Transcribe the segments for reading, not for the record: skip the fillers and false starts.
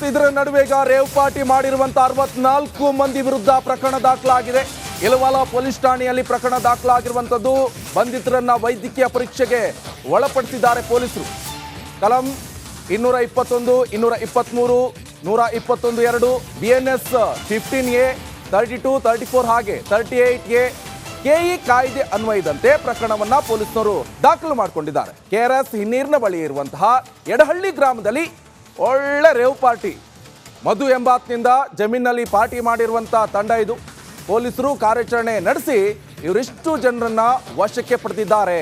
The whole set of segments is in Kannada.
ಇದರ ನಡುವೆ ಈಗ ರೇವ್ ಪಾರ್ಟಿ ಮಾಡಿರುವಂತ 64 ಮಂದಿ ವಿರುದ್ಧ ಪ್ರಕರಣ ದಾಖಲಾಗಿದೆ. ಇಲವಾಲ ಪೊಲೀಸ್ ಠಾಣೆಯಲ್ಲಿ ಪ್ರಕರಣ ದಾಖಲಾಗಿರುವಂತದ್ದು. ಬಂಧಿತರನ್ನ ವೈದ್ಯಕೀಯ ಪರೀಕ್ಷೆಗೆ ಒಳಪಡಿಸಿದ್ದಾರೆ ಪೊಲೀಸರು. ಕಲಂ 221, 223, 121(2) BNS 15A, 32, 34 ಹಾಗೆ 38A ಕೆಇ ಕಾಯ್ದೆ ಅನ್ವಯದಂತೆ ಪ್ರಕರಣವನ್ನ ಪೊಲೀಸರು ದಾಖಲು ಮಾಡಿಕೊಂಡಿದ್ದಾರೆ. KRS ಹಿನ್ನೀರಿನ ಬಳಿ ಇರುವಂತಹ ಎಡಹಳ್ಳಿ ಗ್ರಾಮದಲ್ಲಿ ಒಳ್ಳೆ ರೇವ್ ಪಾರ್ಟಿ, ಮಧು ಎಂಬಾತ್ನಿಂದ ಜಮೀನಲ್ಲಿ ಪಾರ್ಟಿ ಮಾಡಿರುವಂತಹ ತಂಡ ಇದು. ಪೊಲೀಸರು ಕಾರ್ಯಾಚರಣೆ ನಡೆಸಿ ಇವರಿಷ್ಟು ಜನರನ್ನ ವಶಕ್ಕೆ ಪಡೆದಿದ್ದಾರೆ.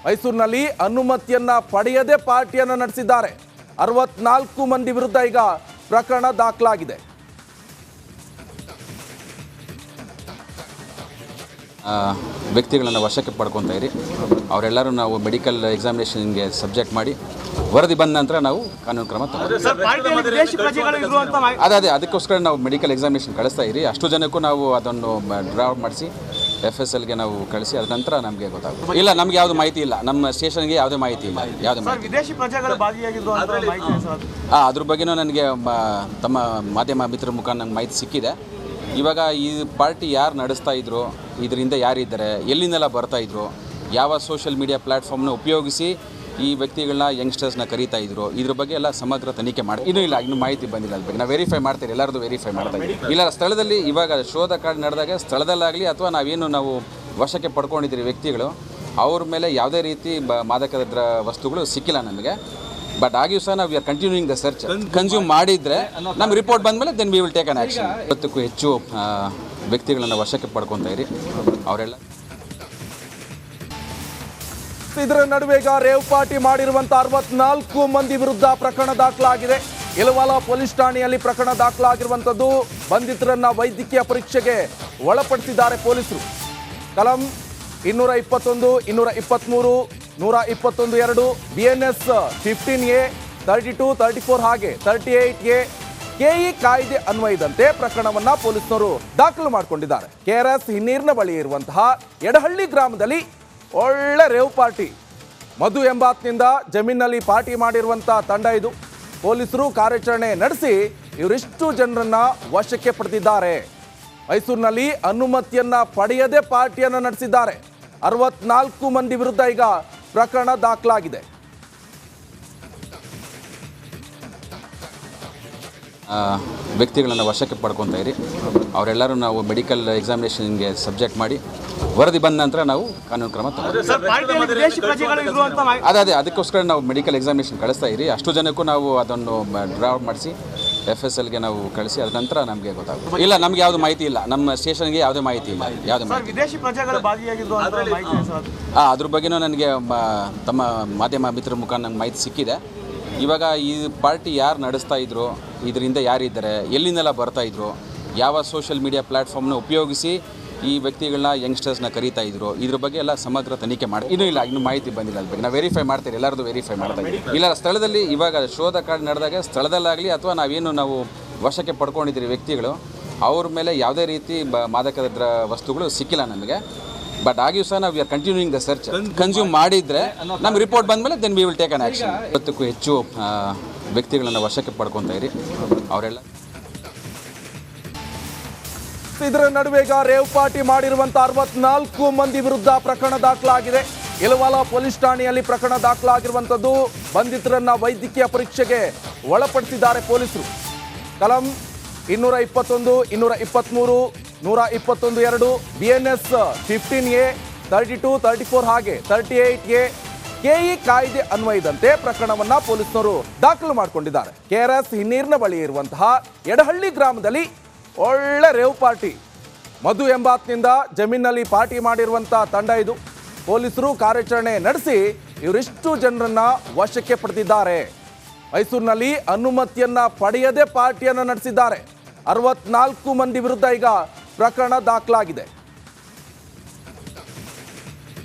ಮೈಸೂರಿನಲ್ಲಿ ಅನುಮತಿಯನ್ನ ಪಡೆಯದೆ ಪಾರ್ಟಿಯನ್ನು ನಡೆಸಿದ್ದಾರೆ. 64 ಮಂದಿ ವಿರುದ್ಧ ಈಗ ಪ್ರಕರಣ ದಾಖಲಾಗಿದೆ. ವ್ಯಕ್ತಿಗಳನ್ನು ವಶಕ್ಕೆ ಪಡ್ಕೊತಾ ಇರಿ. ಅವರೆಲ್ಲರೂ ನಾವು ಮೆಡಿಕಲ್ ಎಕ್ಸಾಮಿನೇಷನ್ಗೆ ಸಬ್ಜೆಕ್ಟ್ ಮಾಡಿ ವರದಿ ಬಂದ ನಂತರ ನಾವು ಕಾನೂನು ಕ್ರಮ ಅದೇ ಅದಕ್ಕೋಸ್ಕರ ನಾವು ಮೆಡಿಕಲ್ ಎಕ್ಸಾಮಿನೇಷನ್ ಕಳಿಸ್ತಾ ಇರಿ. ಅಷ್ಟು ಜನಕ್ಕೂ ನಾವು ಅದನ್ನು ಡ್ರಾಫ್ಟ್ ಮಾಡಿಸಿ FSLಗೆ ನಾವು ಕಳಿಸಿ ಅದ ನಂತರ ನಮಗೆ ಗೊತ್ತಾಗುತ್ತೆ. ಇಲ್ಲ, ನಮ್ಗೆ ಯಾವುದು ಮಾಹಿತಿ ಇಲ್ಲ. ನಮ್ಮ ಸ್ಟೇಷನ್ಗೆ ಯಾವುದೇ ಮಾಹಿತಿ ಇಲ್ಲ. ಯಾವುದೇ ಮಾಹಿತಿ ಅದ್ರ ಬಗ್ಗೆನೂ ನನಗೆ ತಮ್ಮ ಮಾಧ್ಯಮ ಮಿತ್ರರ ಮುಖಾಂತರ ನಂಗೆ ಮಾಹಿತಿ ಸಿಕ್ಕಿದೆ. ಇವಾಗ ಈ ಪಾರ್ಟಿ ಯಾರು ನಡೆಸ್ತಾ ಇದ್ರು, ಇದರಿಂದ ಯಾರಿದ್ದಾರೆ, ಎಲ್ಲಿಂದೆಲ್ಲ ಬರ್ತಾಯಿದ್ರು, ಯಾವ ಸೋಷಿಯಲ್ ಮೀಡಿಯಾ ಪ್ಲ್ಯಾಟ್ಫಾರ್ಮ್ನ ಉಪಯೋಗಿಸಿ ಈ ವ್ಯಕ್ತಿಗಳನ್ನ ಯಂಗ್ಸ್ಟರ್ಸ್ನ ಕರೀತಾ ಇದ್ರು, ಇದ್ರ ಬಗ್ಗೆ ಎಲ್ಲ ಸಮಗ್ರ ತನಿಖೆ ಮಾಡಿ. ಇನ್ನೂ ಮಾಹಿತಿ ಬಂದಿಲ್ಲ. ಅದ್ರ ಬಗ್ಗೆ ನಾವು ವೆರಿಫೈ ಮಾಡ್ತೀವಿ, ಎಲ್ಲರದು ವೆರಿಫೈ ಮಾಡ್ತಾ ಇದ್ದೀವಿ. ಇಲ್ಲ, ಸ್ಥಳದಲ್ಲಿ ಇವಾಗ ಶೋಧ ಕಾರ್ಡ್ ನಡೆದಾಗ ಸ್ಥಳದಲ್ಲಾಗಲಿ ಅಥವಾ ನಾವು ವಶಕ್ಕೆ ಪಡ್ಕೊಂಡಿದ್ದೀರಿ ವ್ಯಕ್ತಿಗಳು, ಅವ್ರ ಮೇಲೆ ಯಾವುದೇ ರೀತಿ ಮಾದಕ ವಸ್ತುಗಳು ಸಿಕ್ಕಿಲ್ಲ ನಮಗೆ. ಬಟ್ ಆಗಿಯೂ ಸಹ ನಾವು are continuing the search. Consume ಮಾಡಿದರೆ ನಮ್ಗೆ ರಿಪೋರ್ಟ್ ಬಂದಮೇಲೆ then we will take an action. 50ಕ್ಕೂ ಹೆಚ್ಚು ವ್ಯಕ್ತಿಗಳನ್ನು ವಶಕ್ಕೆ ಪಡ್ಕೊತಾ ಇರಿ. ಅವರೆಲ್ಲ ಇದರ ನಡುವೆ ಈಗ ರೇವ್ ಪಾರ್ಟಿ ಮಾಡಿರುವಂತ 64 ಮಂದಿ ವಿರುದ್ಧ ಪ್ರಕರಣ ದಾಖಲಾಗಿದೆ. ಇಲವಾಲ ಪೊಲೀಸ್ ಠಾಣೆಯಲ್ಲಿ ಪ್ರಕರಣ ದಾಖಲಾಗಿರುವಂತದ್ದು. ಬಂಧಿತರನ್ನ ವೈದ್ಯಕೀಯ ಪರೀಕ್ಷೆಗೆ ಒಳಪಡಿಸಿದ್ದಾರೆ ಪೊಲೀಸರು. ಕಲಂ 221, 223, 121(2) BNS 15A, 32, 34 ಹಾಗೆ 38A ಕೆಇ ಕಾಯ್ದೆ ಅನ್ವಯದಂತೆ ಪ್ರಕರಣವನ್ನ ಪೊಲೀಸರು ದಾಖಲು ಮಾಡಿಕೊಂಡಿದ್ದಾರೆ. KRS ಹಿನ್ನೀರಿನ ಬಳಿ ಇರುವಂತಹ ಎಡಹಳ್ಳಿ ಗ್ರಾಮದಲ್ಲಿ ಒಳ್ಳೆ ರೇವ್ ಪಾರ್ಟಿ, ಮಧು ಎಂಬಾತ್ನಿಂದ ಜಮೀನಲ್ಲಿ ಪಾರ್ಟಿ ಮಾಡಿರುವಂತಹ ತಂಡ ಇದು. ಪೊಲೀಸರು ಕಾರ್ಯಾಚರಣೆ ನಡೆಸಿ ಇವರಿಷ್ಟು ಜನರನ್ನ ವಶಕ್ಕೆ ಪಡೆದಿದ್ದಾರೆ. ಮೈಸೂರಿನಲ್ಲಿ ಅನುಮತಿಯನ್ನ ಪಡೆಯದೆ ಪಾರ್ಟಿಯನ್ನು ನಡೆಸಿದ್ದಾರೆ. 64 ಮಂದಿ ವಿರುದ್ಧ ಈಗ ಪ್ರಕರಣ ದಾಖಲಾಗಿದೆ. ವ್ಯಕ್ತಿಗಳನ್ನು ವಶಕ್ಕೆ ಪಡ್ಕೊತಾ ಇರಿ. ಅವರೆಲ್ಲರೂ ನಾವು ಮೆಡಿಕಲ್ ಎಕ್ಸಾಮಿನೇಷನ್ಗೆ ಸಬ್ಜೆಕ್ಟ್ ಮಾಡಿ ವರದಿ ಬಂದ ನಂತರ ನಾವು ಕಾನೂನು ಕ್ರಮ ಅದೇ ಅದಕ್ಕೋಸ್ಕರ ನಾವು ಮೆಡಿಕಲ್ ಎಕ್ಸಾಮಿನೇಷನ್ ಕಳಿಸ್ತಾ ಇರಿ. ಅಷ್ಟು ಜನಕ್ಕೂ ನಾವು ಅದನ್ನು ಡ್ರಾಫ್ಟ್ ಮಾಡಿಸಿ FSLಗೆ ನಾವು ಕಳಿಸಿ ಅದ ನಂತರ ನಮಗೆ ಗೊತ್ತಾಗುತ್ತೆ. ಇಲ್ಲ, ನಮ್ಗೆ ಯಾವುದು ಮಾಹಿತಿ ಇಲ್ಲ. ನಮ್ಮ ಸ್ಟೇಷನ್ಗೆ ಯಾವುದೇ ಮಾಹಿತಿ ಇಲ್ಲ. ಯಾವುದೇ ಮಾಹಿತಿ ಅದ್ರ ಬಗ್ಗೆನೂ ನನಗೆ ತಮ್ಮ ಮಾಧ್ಯಮ ಮಿತ್ರರ ಮುಖಾಂತರ ನಂಗೆ ಮಾಹಿತಿ ಸಿಕ್ಕಿದೆ. ಇವಾಗ ಈ ಪಾರ್ಟಿ ಯಾರು ನಡೆಸ್ತಾ ಇದ್ರು, ಇದರಿಂದ ಯಾರಿದ್ದಾರೆ, ಎಲ್ಲಿಂದೆಲ್ಲ ಬರ್ತಾಯಿದ್ರು, ಯಾವ ಸೋಷಿಯಲ್ ಮೀಡಿಯಾ ಪ್ಲ್ಯಾಟ್ಫಾರ್ಮ್ನ ಉಪಯೋಗಿಸಿ ಈ ವ್ಯಕ್ತಿಗಳನ್ನ ಯಂಗ್ಸ್ಟರ್ಸ್ನ ಕರೀತಾ ಇದ್ರು, ಇದ್ರ ಬಗ್ಗೆ ಎಲ್ಲ ಸಮಗ್ರ ತನಿಖೆ ಮಾಡಿ. ಇನ್ನೂ ಮಾಹಿತಿ ಬಂದಿಲ್ಲ. ಅದ್ರ ಬಗ್ಗೆ ನಾವು ವೆರಿಫೈ ಮಾಡ್ತೀವಿ, ಎಲ್ಲರದು ವೆರಿಫೈ ಮಾಡ್ತಾ ಇದ್ದೀವಿ. ಇಲ್ಲ, ಸ್ಥಳದಲ್ಲಿ ಇವಾಗ ಶೋಧ ಕಾರ್ಡ್ ನಡೆದಾಗ ಸ್ಥಳದಲ್ಲಾಗಲಿ ಅಥವಾ ನಾವು ವಶಕ್ಕೆ ಪಡ್ಕೊಂಡಿದ್ದೀರಿ ವ್ಯಕ್ತಿಗಳು, ಅವ್ರ ಮೇಲೆ ಯಾವುದೇ ರೀತಿ ಮಾದಕ ವಸ್ತುಗಳು ಸಿಕ್ಕಿಲ್ಲ ನಮಗೆ. ಬಟ್ ಆಗಿಯೂ ಸಹ ನಾವು are continuing the search. Consume ಮಾಡಿದರೆ ನಮ್ಗೆ ರಿಪೋರ್ಟ್ ಬಂದಮೇಲೆ then we will take an action. 50ಕ್ಕೂ ಹೆಚ್ಚು ವ್ಯಕ್ತಿಗಳನ್ನು ವಶಕ್ಕೆ ಪಡ್ಕೊತಾ ಇರಿ. ಅವರೆಲ್ಲ ಇದರ ನಡುವೆ ಈಗ ರೇವ್ ಪಾರ್ಟಿ ಮಾಡಿರುವಂತ 64 ಮಂದಿ ವಿರುದ್ಧ ಪ್ರಕರಣ ದಾಖಲಾಗಿದೆ. ಇಲವಾಲ ಪೊಲೀಸ್ ಠಾಣೆಯಲ್ಲಿ ಪ್ರಕರಣ ದಾಖಲಾಗಿರುವಂತದ್ದು. ಬಂಧಿತರನ್ನ ವೈದ್ಯಕೀಯ ಪರೀಕ್ಷೆಗೆ ಒಳಪಡಿಸಿದ್ದಾರೆ ಪೊಲೀಸರು. ಕಲಂ 221, 223, 121(2) BNS 15A, 32, 34 ಹಾಗೆ 38A ಕೆಇ ಕಾಯ್ದೆ ಅನ್ವಯದಂತೆ ಪ್ರಕರಣವನ್ನ ಪೊಲೀಸರು ದಾಖಲು ಮಾಡಿಕೊಂಡಿದ್ದಾರೆ. KRS ಹಿನ್ನೀರಿನ ಬಳಿ ಇರುವಂತಹ ಎಡಹಳ್ಳಿ ಗ್ರಾಮದಲ್ಲಿ ಒಳ್ಳೆ ರೇವ್ ಪಾರ್ಟಿ, ಮಧು ಎಂಬಾತ್ನಿಂದ ಜಮೀನಲ್ಲಿ ಪಾರ್ಟಿ ಮಾಡಿರುವಂತಹ ತಂಡ ಇದು. ಪೊಲೀಸರು ಕಾರ್ಯಾಚರಣೆ ನಡೆಸಿ ಇವರಿಷ್ಟು ಜನರನ್ನ ವಶಕ್ಕೆ ಪಡೆದಿದ್ದಾರೆ. ಮೈಸೂರಿನಲ್ಲಿ ಅನುಮತಿಯನ್ನ ಪಡೆಯದೆ ಪಾರ್ಟಿಯನ್ನು ನಡೆಸಿದ್ದಾರೆ. 64 ಮಂದಿ ವಿರುದ್ಧ ಈಗ ಪ್ರಕರಣ ದಾಖಲಾಗಿದೆ.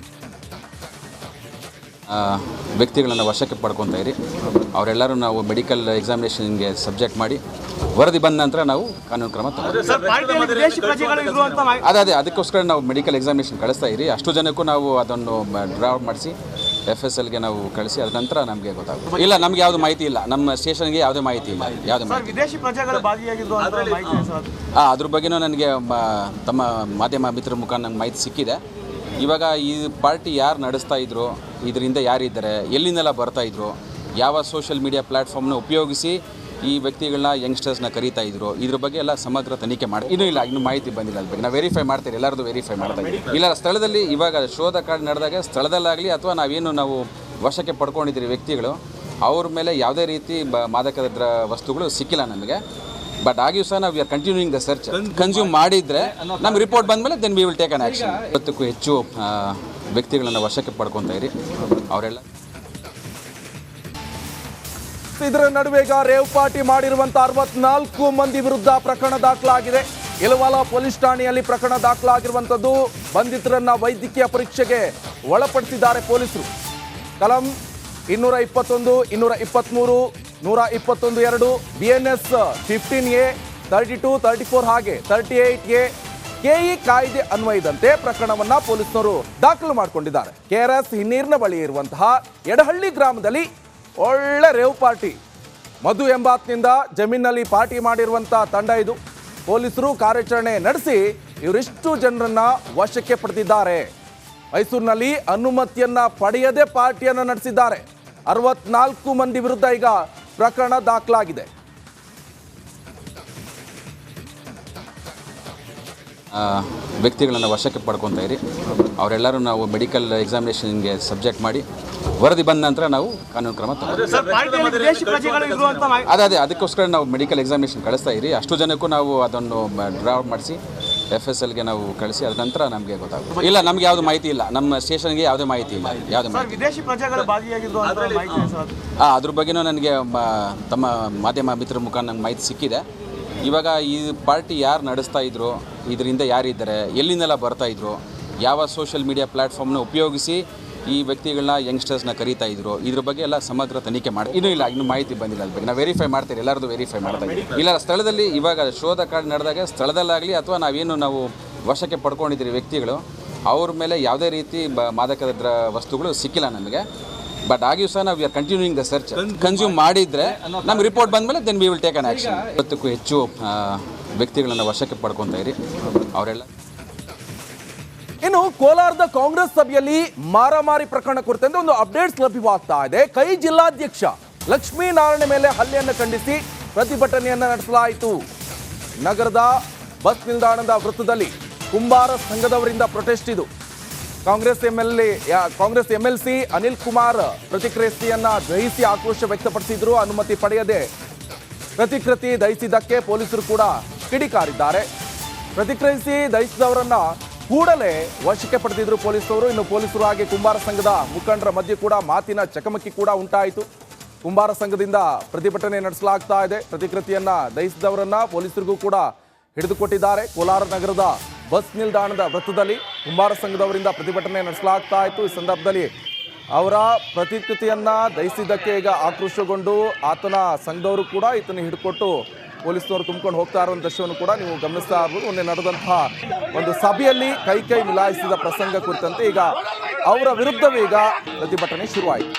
ವ್ಯಕ್ತಿಗಳನ್ನು ವಶಕ್ಕೆ ಪಡ್ಕೊತಾ ಇರಿ. ಅವರೆಲ್ಲರೂ ನಾವು ಮೆಡಿಕಲ್ ಎಕ್ಸಾಮಿನೇಷನ್ಗೆ ಸಬ್ಜೆಕ್ಟ್ ಮಾಡಿ ವರದಿ ಬಂದ ನಂತರ ನಾವು ಕಾನೂನು ಕ್ರಮ ಅದೇ ಅದಕ್ಕೋಸ್ಕರ ನಾವು ಮೆಡಿಕಲ್ ಎಕ್ಸಾಮಿನೇಷನ್ ಕಳಿಸ್ತಾ ಇರಿ. ಅಷ್ಟು ಜನಕ್ಕೂ ನಾವು ಅದನ್ನು ಡ್ರಾಫ್ಟ್ ಮಾಡಿಸಿ FSLಗೆ ನಾವು ಕಳಿಸಿ ಅದ ನಂತರ ನಮಗೆ ಗೊತ್ತಾಗುತ್ತೆ. ಇಲ್ಲ, ನಮಗೆ ಯಾವುದು ಮಾಹಿತಿ ಇಲ್ಲ, ನಮ್ಮ ಸ್ಟೇಷನ್ಗೆ ಯಾವುದೇ ಮಾಹಿತಿ ಇಲ್ಲ. ಯಾವುದೇ ಮಾಹಿತಿ ವಿದೇಶಿ ಪ್ರಜೆಗಳು ಭಾಗಿಯಾಗಿದ್ರು ಅಂತ ಮಾಹಿತಿ ಇದೆ ಸರ್. ಅದ್ರ ಬಗ್ಗೆನೂ ನನಗೆ ತಮ್ಮ ಮಾಧ್ಯಮ ಮಿತ್ರರ ಮುಖಾಂತರ ನಂಗೆ ಮಾಹಿತಿ ಸಿಕ್ಕಿದೆ. ಇವಾಗ ಈ ಪಾರ್ಟಿ ಯಾರು ನಡೆಸ್ತಾ ಇದ್ರು, ಇದರಿಂದ ಯಾರಿದ್ದಾರೆ, ಎಲ್ಲಿಂದೆಲ್ಲ ಬರ್ತಾಯಿದ್ರು, ಯಾವ ಸೋಷಿಯಲ್ ಮೀಡಿಯಾ ಪ್ಲ್ಯಾಟ್ಫಾರ್ಮ್ನ ಉಪಯೋಗಿಸಿ ಈ ವ್ಯಕ್ತಿಗಳನ್ನ ಯಂಗ್ಸ್ಟರ್ಸ್ನ ಕರೀತಾ ಇದ್ರು, ಇದ್ರ ಬಗ್ಗೆ ಎಲ್ಲ ಸಮಗ್ರ ತನಿಖೆ ಮಾಡಿ. ಇನ್ನೂ ಮಾಹಿತಿ ಬಂದಿಲ್ಲ ಅದ್ರ ಬಗ್ಗೆ. ನಾವು ವೆರಿಫೈ ಮಾಡ್ತೀವಿ, ಎಲ್ಲರದು ವೆರಿಫೈ ಮಾಡ್ತಾ ಇದ್ದೀವಿ. ಇಲ್ಲ, ಸ್ಥಳದಲ್ಲಿ ಇವಾಗ ಶೋಧ ಕಾರ್ಡ್ ನಡೆದಾಗ ಸ್ಥಳದಲ್ಲಾಗಲಿ ಅಥವಾ ನಾವು ವಶಕ್ಕೆ ಪಡ್ಕೊಂಡಿದ್ದೀರಿ ವ್ಯಕ್ತಿಗಳು, ಅವ್ರ ಮೇಲೆ ಯಾವುದೇ ರೀತಿ ಮಾದಕ ವಸ್ತುಗಳು ಸಿಕ್ಕಿಲ್ಲ ನಮಗೆ. ಬಟ್ ಆಗಿಯೂ ಸಹ ನಾವು are continuing the search. Consume ಮಾಡಿದರೆ ನಮ್ಗೆ ರಿಪೋರ್ಟ್ ಬಂದಮೇಲೆ then we will take an action. 20ಕ್ಕೂ ಹೆಚ್ಚು ವ್ಯಕ್ತಿಗಳನ್ನು ವಶಕ್ಕೆ ಪಡ್ಕೊತಾ ಇರಿ ಅವರೆಲ್ಲ. ಇದರ ನಡುವೆ ಈಗ ರೇವ್ ಪಾರ್ಟಿ ಮಾಡಿರುವಂತ 64 ಮಂದಿ ವಿರುದ್ಧ ಪ್ರಕರಣ ದಾಖಲಾಗಿದೆ. ಇಲವಾಲ ಪೊಲೀಸ್ ಠಾಣೆಯಲ್ಲಿ ಪ್ರಕರಣ ದಾಖಲಾಗಿರುವಂತದ್ದು. ಬಂಧಿತರನ್ನ ವೈದ್ಯಕೀಯ ಪರೀಕ್ಷೆಗೆ ಒಳಪಡಿಸಿದ್ದಾರೆ ಪೊಲೀಸರು. ಕಲಂ 221, 223, 121(2), BNS 15A, 32, 34 ಹಾಗೆ 38A ಕೆಇ ಕಾಯ್ದೆ ಅನ್ವಯದಂತೆ ಪ್ರಕರಣವನ್ನ ಪೊಲೀಸರು ದಾಖಲು ಮಾಡಿಕೊಂಡಿದ್ದಾರೆ. KRS ಹಿನ್ನೀರಿನ ಬಳಿ ಇರುವಂತಹ ಎಡಹಳ್ಳಿ ಗ್ರಾಮದಲ್ಲಿ ಒಳ್ಳೆ ರೇವ್ ಪಾರ್ಟಿ, ಮಧು ಎಂಬಾತ್ನಿಂದ ಜಮೀನಲ್ಲಿ ಪಾರ್ಟಿ ಮಾಡಿರುವಂಥ ತಂಡ ಇದು. ಪೊಲೀಸರು ಕಾರ್ಯಾಚರಣೆ ನಡೆಸಿ ಇವರಿಷ್ಟು ಜನರನ್ನ ವಶಕ್ಕೆ ಪಡೆದಿದ್ದಾರೆ. ಮೈಸೂರಿನಲ್ಲಿ ಅನುಮತಿಯನ್ನ ಪಡೆಯದೆ ಪಾರ್ಟಿಯನ್ನು ನಡೆಸಿದ್ದಾರೆ. 64 ಮಂದಿ ವಿರುದ್ಧ ಈಗ ಪ್ರಕರಣ ದಾಖಲಾಗಿದೆ. ವ್ಯಕ್ತಿಗಳನ್ನು ವಶಕ್ಕೆ ಪಡ್ಕೊತಾ ಇರಿ ಅವರೆಲ್ಲರೂ ನಾವು ಮೆಡಿಕಲ್ ಎಕ್ಸಾಮಿನೇಷನ್ಗೆ ಸಬ್ಜೆಕ್ಟ್ ಮಾಡಿ ವರದಿ ಬಂದ ನಂತರ ನಾವು ಕಾನೂನು ಕ್ರಮ ಅದೇ ಅದಕ್ಕೋಸ್ಕರ ನಾವು ಮೆಡಿಕಲ್ ಎಕ್ಸಾಮಿನೇಷನ್ ಕಳಿಸ್ತಾ ಇರಿ. ಅಷ್ಟು ಜನಕ್ಕೂ ನಾವು ಅದನ್ನು ಡ್ರಾಫ್ಟ್ ಮಾಡಿಸಿ FSLಗೆ ನಾವು ಕಳಿಸಿ ಅದ ನಂತರ ನಮಗೆ ಗೊತ್ತಾಗುತ್ತೆ. ಇಲ್ಲ, ನಮಗೆ ಯಾವುದು ಮಾಹಿತಿ ಇಲ್ಲ, ನಮ್ಮ ಸ್ಟೇಷನ್ಗೆ ಯಾವುದೇ ಮಾಹಿತಿ ಇಲ್ಲ. ಯಾವುದೇ ಮಾಹಿತಿ ವಿದೇಶಿ ಪ್ರಜೆಗಳು ಭಾಗಿಯಾಗಿದ್ರು ಅಂತ ಮಾಹಿತಿ ಇದೆ ಸರ್. ಅದ್ರ ಬಗ್ಗೆನೂ ನನಗೆ ತಮ್ಮ ಮಾಧ್ಯಮ ಮಿತ್ರರ ಮುಖಾಂತರ ನಂಗೆ ಮಾಹಿತಿ ಸಿಕ್ಕಿದೆ. ಇವಾಗ ಈ ಪಾರ್ಟಿ ಯಾರು ನಡೆಸ್ತಾ ಇದ್ರು, ಇದರಿಂದ ಯಾರಿದ್ದಾರೆ, ಎಲ್ಲಿಂದೆಲ್ಲ ಬರ್ತಾಯಿದ್ರು, ಯಾವ ಸೋಷಿಯಲ್ ಮೀಡಿಯಾ ಪ್ಲ್ಯಾಟ್ಫಾರ್ಮ್ನ ಉಪಯೋಗಿಸಿ ಈ ವ್ಯಕ್ತಿಗಳನ್ನ ಯಂಗ್ಸ್ಟರ್ಸ್ನ ಕರೀತಾ ಇದ್ರು, ಇದ್ರ ಬಗ್ಗೆ ಎಲ್ಲ ಸಮಗ್ರ ತನಿಖೆ ಮಾಡಿ. ಇನ್ನೂ ಮಾಹಿತಿ ಬಂದಿಲ್ಲ ಅದ್ರ ಬಗ್ಗೆ. ನಾವು ವೆರಿಫೈ ಮಾಡ್ತೀವಿ, ಎಲ್ಲರದು ವೆರಿಫೈ ಮಾಡ್ತಾ ಇದ್ದೀವಿ. ಇಲ್ಲ, ಸ್ಥಳದಲ್ಲಿ ಇವಾಗ ಶೋಧ ಕಾರ್ಡ್ ನಡೆದಾಗ ಸ್ಥಳದಲ್ಲಾಗಲಿ ಅಥವಾ ನಾವು ವಶಕ್ಕೆ ಪಡ್ಕೊಂಡಿದ್ದೀರಿ ವ್ಯಕ್ತಿಗಳು, ಅವ್ರ ಮೇಲೆ ಯಾವುದೇ ರೀತಿ ಮಾದಕ ವಸ್ತುಗಳು ಸಿಕ್ಕಿಲ್ಲ ನಮಗೆ. ಬಟ್ ಆಗಿಯೂ ಸಹ ನಾವು are continuing the search. Consume ಮಾಡಿದರೆ ನಮ್ಗೆ ರಿಪೋರ್ಟ್ ಬಂದಮೇಲೆ then we will take an action. 20ಕ್ಕೂ ಹೆಚ್ಚು ವ್ಯಕ್ತಿಗಳನ್ನು ವಶಕ್ಕೆ ಪಡ್ಕೊತಾ ಇರಿ ಅವರೆಲ್ಲ. ಇನ್ನು ಕೋಲಾರದ ಕಾಂಗ್ರೆಸ್ ಸಭೆಯಲ್ಲಿ ಮಾರಾಮಾರಿ ಪ್ರಕರಣ ಕುರಿತಂತೆ ಒಂದು ಅಪ್ಡೇಟ್ಸ್ ಲಭ್ಯವಾಗ್ತಾ ಇದೆ. ಕೈ ಜಿಲ್ಲಾಧ್ಯಕ್ಷ ಲಕ್ಷ್ಮೀನಾರಾಯಣ ಮೇಲೆ ಹಲ್ಲೆಯನ್ನು ಖಂಡಿಸಿ ಪ್ರತಿಭಟನೆಯನ್ನು ನಡೆಸಲಾಯಿತು. ನಗರದ ಬಸ್ ನಿಲ್ದಾಣದ ವೃತ್ತದಲ್ಲಿ ಕುಂಬಾರ ಸಂಘದವರಿಂದ ಪ್ರೊಟೆಸ್ಟ್ ಇದು. ಕಾಂಗ್ರೆಸ್ MLC ಅನಿಲ್ ಕುಮಾರ್ ಪ್ರತಿಕ್ರಿಯೆಯನ್ನ ದಹಿಸಿ ಆಕ್ರೋಶ ವ್ಯಕ್ತಪಡಿಸಿದ್ರು. ಅನುಮತಿ ಪಡೆಯದೆ ಪ್ರತಿಕೃತಿ ದಹಿಸಿದ್ದಕ್ಕೆ ಪೊಲೀಸರು ಕೂಡ ಕಿಡಿಕಾರಿದ್ದಾರೆ. ಪ್ರತಿಕ್ರಿಯಿಸಿ ದಹಿಸಿದವರನ್ನ ಕೂಡಲೇ ವಶಕ್ಕೆ ಪಡೆದಿದ್ರು ಪೊಲೀಸರು. ಇನ್ನು ಪೊಲೀಸರು ಹಾಗೆ ಕುಂಬಾರ ಸಂಘದ ಮುಖಂಡರ ಮಧ್ಯೆ ಕೂಡ ಮಾತಿನ ಚಕಮಕಿ ಕೂಡ ಉಂಟಾಯಿತು. ಕುಂಬಾರ ಸಂಘದಿಂದ ಪ್ರತಿಭಟನೆ ನಡೆಸಲಾಗ್ತಾ ಇದೆ. ಪ್ರತಿಕೃತಿಯನ್ನ ದಹಿಸಿದವರನ್ನ ಪೊಲೀಸರಿಗೂ ಕೂಡ ಹಿಡಿದುಕೊಟ್ಟಿದ್ದಾರೆ. ಕೋಲಾರ ನಗರದ ಬಸ್ ನಿಲ್ದಾಣದ ವೃತ್ತದಲ್ಲಿ ಕುಂಬಾರ ಸಂಘದವರಿಂದ ಪ್ರತಿಭಟನೆ ನಡೆಸಲಾಗ್ತಾ ಇತ್ತು. ಈ ಸಂದರ್ಭದಲ್ಲಿ ಅವರ ಪ್ರತಿಕೃತಿಯನ್ನ ದಹಿಸಿದ್ದಕ್ಕೆ ಈಗ ಆಕ್ರೋಶಗೊಂಡು ಆತನ ಸಂಘದವರು ಕೂಡ ಈತನ ಹಿಡ್ಕೊಟ್ಟು ಪೊಲೀಸ್ನವರು ತುಂಬಿಕೊಂಡು ಹೋಗ್ತಾ ಇರೋ ದೃಶ್ಯವನ್ನು ಕೂಡ ನೀವು ಗಮನಿಸ್ತಾ ಇರ್ಬೋದು. ಮೊನ್ನೆ ನಡೆದಂತಹ ಒಂದು ಸಭೆಯಲ್ಲಿ ಕೈ ಮಿಲಾಯಿಸಿದ ಪ್ರಸಂಗ ಕುರಿತಂತೆ ಈಗ ಅವರ ವಿರುದ್ಧವೇ ಈಗ ಪ್ರತಿಭಟನೆ ಶುರುವಾಯಿತು.